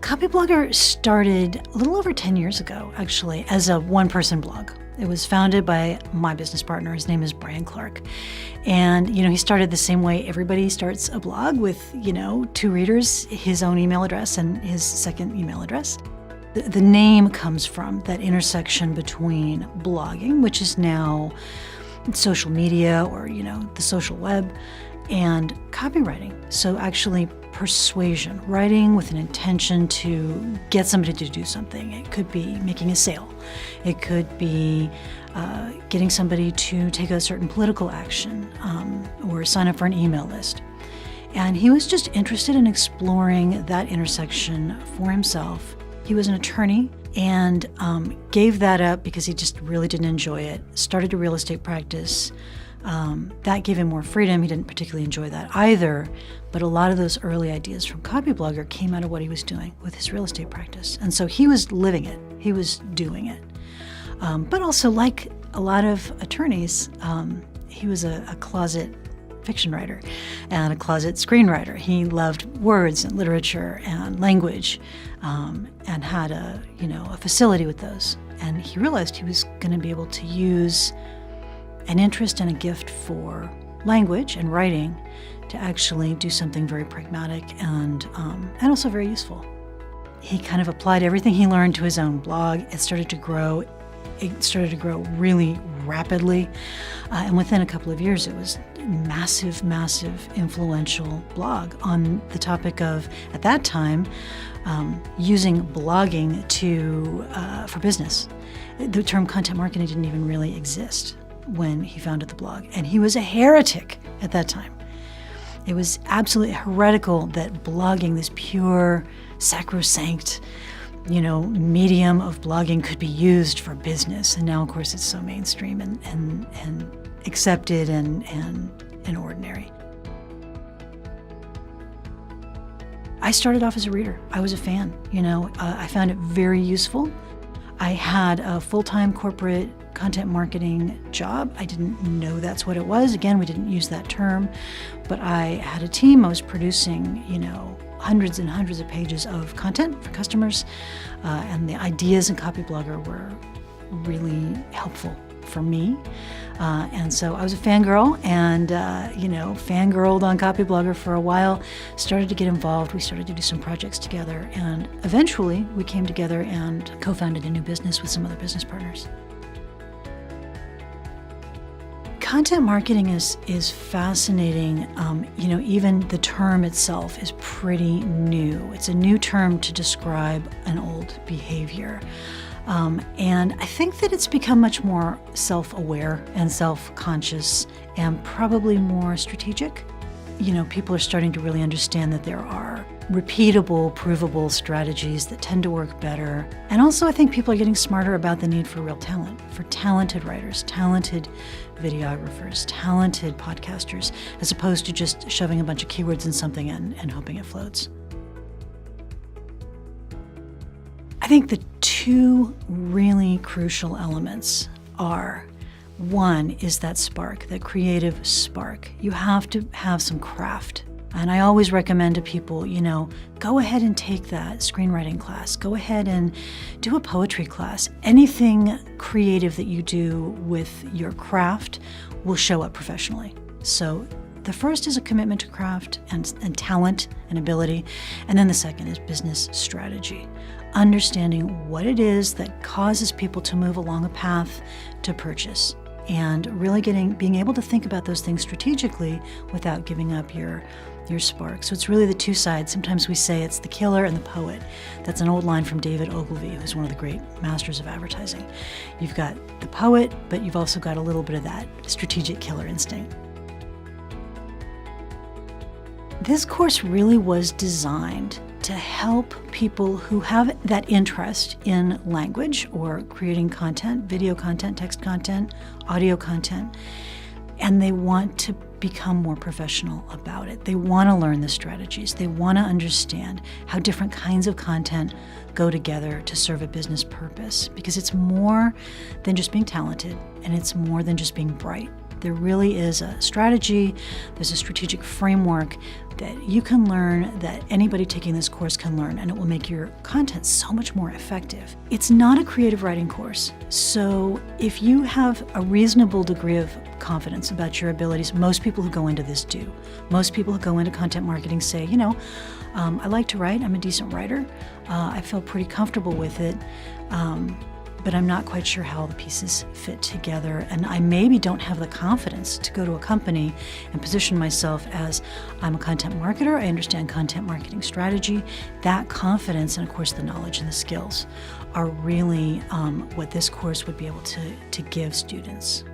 Copyblogger started a little over 10 years ago, actually, as a one-person blog. It was founded by my business partner. His name is Brian Clark. And, he started the same way everybody starts a blog with, 2 readers, his own email address and his second email address. The name comes from that intersection between blogging, which is now social media or, the social web, and copywriting. So actually persuasion, writing with an intention to get somebody to do something. It could be making a sale. It could be getting somebody to take a certain political action or sign up for an email list. And he was just interested in exploring that intersection for himself. He was an attorney and gave that up because he just really didn't enjoy it. Started a real estate practice. That gave him more freedom. He didn't particularly enjoy that either, but a lot of those early ideas from Copyblogger came out of what he was doing with his real estate practice. And so he was living it. He was doing it. But also, like a lot of attorneys, he was a closet fiction writer and a closet screenwriter. He loved words and literature and language, and had a facility with those. And he realized he was going to be able to use an interest and a gift for language and writing to actually do something very pragmatic and also very useful. He kind of applied everything he learned to his own blog. It started to grow. It started to grow really rapidly. And within a couple of years, it was a massive, massive, influential blog on the topic of, at that time, using blogging for business. The term content marketing didn't even really exist when he founded the blog. And he was a heretic at that time. It was absolutely heretical that blogging, this pure, sacrosanct, medium of blogging, could be used for business. And now, of course, it's so mainstream and accepted and ordinary. I started off as a reader. I was a fan. I found it very useful. I had a full-time corporate content marketing job. I didn't know that's what it was. Again, we didn't use that term, but I had a team. I was producing, hundreds and hundreds of pages of content for customers, and the ideas in Copyblogger were really helpful for me. And so I was a fangirl and, fangirled on Copyblogger for a while, started to get involved. We started to do some projects together, and eventually we came together and co-founded a new business with some other business partners. Content marketing is fascinating. Even the term itself is pretty new. It's a new term to describe an old behavior. And I think that it's become much more self-aware and self-conscious and probably more strategic. People are starting to really understand that there are repeatable, provable strategies that tend to work better. And also I think people are getting smarter about the need for real talent, for talented writers, talented videographers, talented podcasters, as opposed to just shoving a bunch of keywords in something and hoping it floats. I think the 2 really crucial elements are, one is that spark, that creative spark. You have to have some craft. And I always recommend to people, go ahead and take that screenwriting class. Go ahead and do a poetry class. Anything creative that you do with your craft will show up professionally. So the first is a commitment to craft and talent and ability. And then the second is business strategy. Understanding what it is that causes people to move along a path to purchase, and really being able to think about those things strategically without giving up your spark. So it's really the 2 sides. Sometimes we say it's the killer and the poet. That's an old line from David Ogilvy, who's one of the great masters of advertising. You've got the poet, but you've also got a little bit of that strategic killer instinct. This course really was designed to help people who have that interest in language or creating content, video content, text content, audio content, and they want to become more professional about it. They want to learn the strategies. They want to understand how different kinds of content go together to serve a business purpose, because it's more than just being talented and it's more than just being bright. There really is a strategy, there's a strategic framework that you can learn, that anybody taking this course can learn, and it will make your content so much more effective. It's not a creative writing course, so if you have a reasonable degree of confidence about your abilities, most people who go into this do. Most people who go into content marketing say, I like to write, I'm a decent writer, I feel pretty comfortable with it, but I'm not quite sure how the pieces fit together, and I maybe don't have the confidence to go to a company and position myself as, I'm a content marketer, I understand content marketing strategy. That confidence, and of course the knowledge and the skills, are really what this course would be able to give students.